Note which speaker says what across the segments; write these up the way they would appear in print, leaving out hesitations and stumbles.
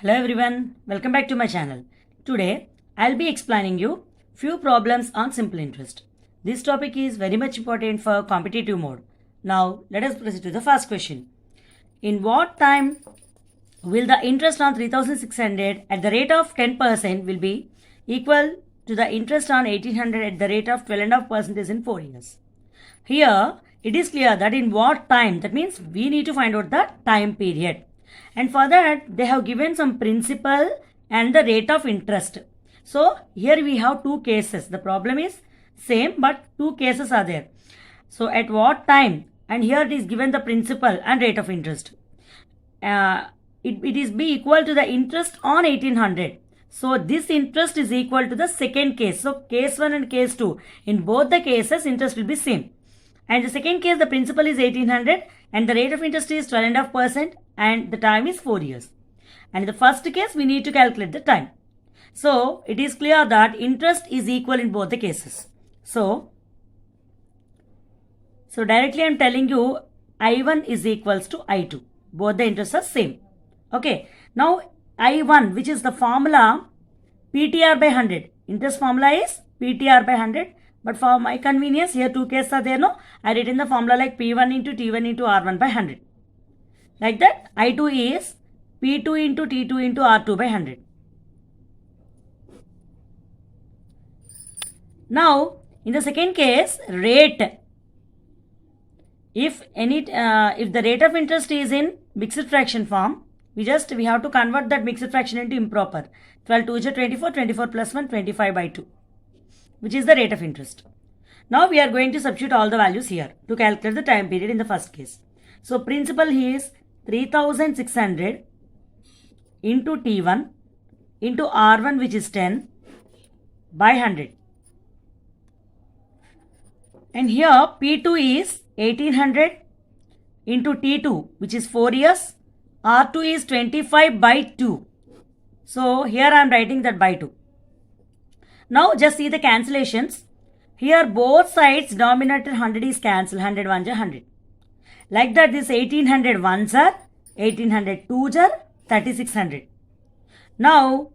Speaker 1: Hello everyone, welcome back to my channel. Today I'll be explaining you few problems on simple interest. This topic is very much important for competitive mode. Now let us proceed to the first question. In what time will the interest on 3600 at the rate of 10% will be equal to the interest on 1800 at the rate of 12.5% in 4 years? Here it is clear that in what time, that means we need to find out the time period. And for that, they have given some principal and the rate of interest. So here we have two cases. The problem is same, but two cases are there. So at what time? And here it is given the principal and rate of interest. It is be equal to the interest on 1800. So this interest is equal to the second case. So case 1 and case 2. In both the cases, interest will be same. And the second case, the principal is 1800 and the rate of interest is 12.5% and the time is 4 years. And in the first case, we need to calculate the time. So it is clear that interest is equal in both the cases. So directly I am telling you I1 is equals to I2. Both the interests are same. Okay. Now I1, which is the formula PTR by 100. Interest formula is PTR by 100. But for my convenience, here two cases are there, no? I written the formula like P1 into T1 into R1 by 100. Like that, I2 is P2 into T2 into R2 by 100. Now, in the second case, rate. If the rate of interest is in mixed fraction form, we have to convert that mixed fraction into improper. 12 2 is 24, 24 plus 1, 25 by 2. Which is the rate of interest. Now we are going to substitute all the values here to calculate the time period in the first case. So principal is 3600 into T1 into R1, which is 10 by 100. And here P2 is 1800 into T2, which is 4 years. R2 is 25 by 2. So here I am writing that by 2. Now just see the cancellations. Here both sides denominator 100 is cancelled. 100 1s are 100. Like that, this 1800 1s are, 1800 2s are, 3600. Now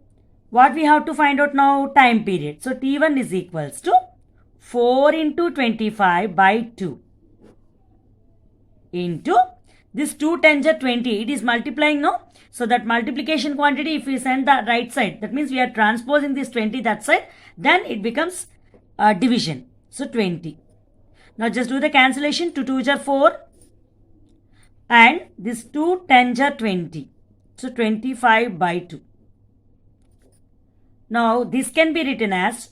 Speaker 1: what we have to find out now? Time period. So T1 is equals to 4 into 25 by 2 into this 2 10s are 20. It is multiplying, no? So that multiplication quantity, if we send the right side, that means we are transposing this 20 that side, then it becomes division. So 20. Now just do the cancellation. 2 2s are 4 and this 2 10s are 20. So 25 by 2. Now this can be written as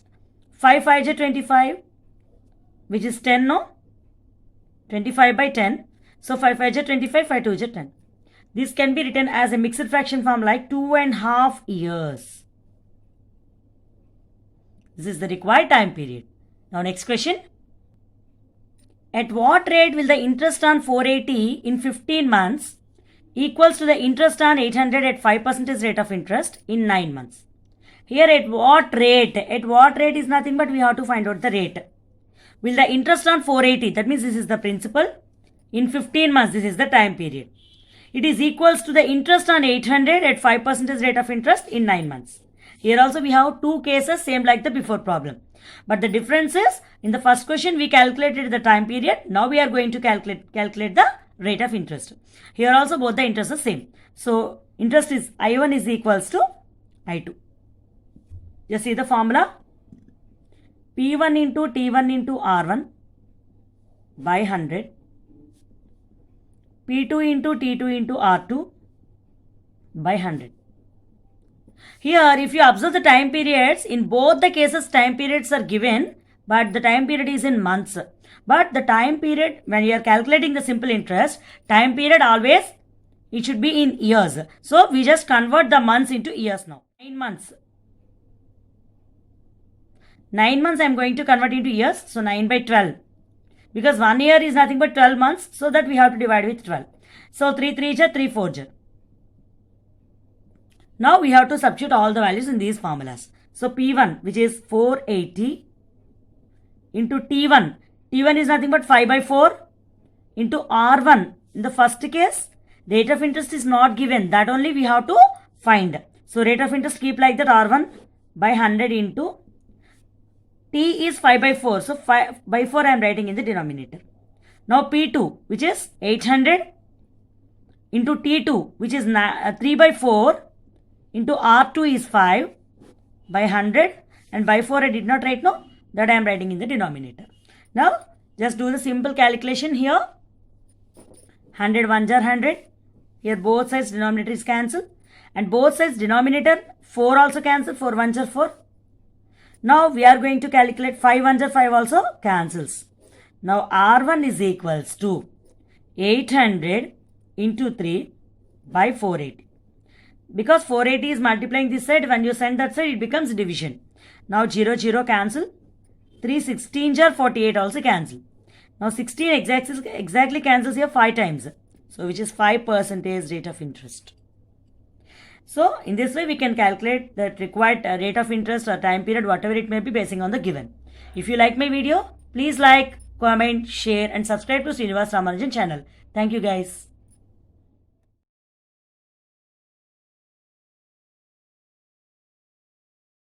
Speaker 1: 5 5s are 25, which is 10, no? 25 by 10. So 5 5s are 25, 5 2s are 10. This can be written as a mixed fraction form like 2.5 years. This is the required time period. Now next question. At what rate will the interest on 480 in 15 months equals to the interest on 800 at 5% rate of interest in 9 months? Here at what rate? At what rate is nothing but we have to find out the rate. Will the interest on 480, that means this is the principal, in 15 months, this is the time period. It is equals to the interest on 800 at 5% rate of interest in 9 months. Here also we have two cases same like the before problem. But the difference is, in the first question we calculated the time period. Now we are going to calculate the rate of interest. Here also both the interests are same. So interest is I1 is equals to I2. Just see the formula. P1 into T1 into R1 by 100. P2 into T2 into R2 by 100. Here if you observe the time periods, in both the cases time periods are given, but the time period is in months. But the time period, when you are calculating the simple interest, time period always, it should be in years. So we just convert the months into years now. 9 months. 9 months I am going to convert into years. So 9 by 12. Because 1 year is nothing but 12 months, so that we have to divide with 12. So 3 3s are 3 4s are. Now we have to substitute all the values in these formulas. So P1, which is 480 into T1. T1 is nothing but 5 by 4 into R1. In the first case, rate of interest is not given. That only we have to find. So rate of interest keep like that, R1 by 100 into T is 5 by 4. So 5 by 4 I am writing in the denominator. Now P2, which is 800 into T2, which is 3 by 4 into R2 is 5 by 100, and by 4 I did not write, no, that I am writing in the denominator. Now just do the simple calculation here. 100 1s are 100. Here both sides denominator is cancelled, and both sides denominator 4 also cancel. 4 1s are 4. Now we are going to calculate 5 1s are 5 also cancels. Now R1 is equals to 800 into 3 by 480. Because 480 is multiplying this side, when you send that side it becomes division. Now 0 0 cancel. 3 16s are 48 also cancel. Now 16 exactly cancels here 5 times. So which is 5% rate of interest. So in this way we can calculate the required rate of interest or time period, whatever it may be, basing on the given. If you like my video, please like, comment, share and subscribe to Srinivas Ramanujan channel. Thank you guys.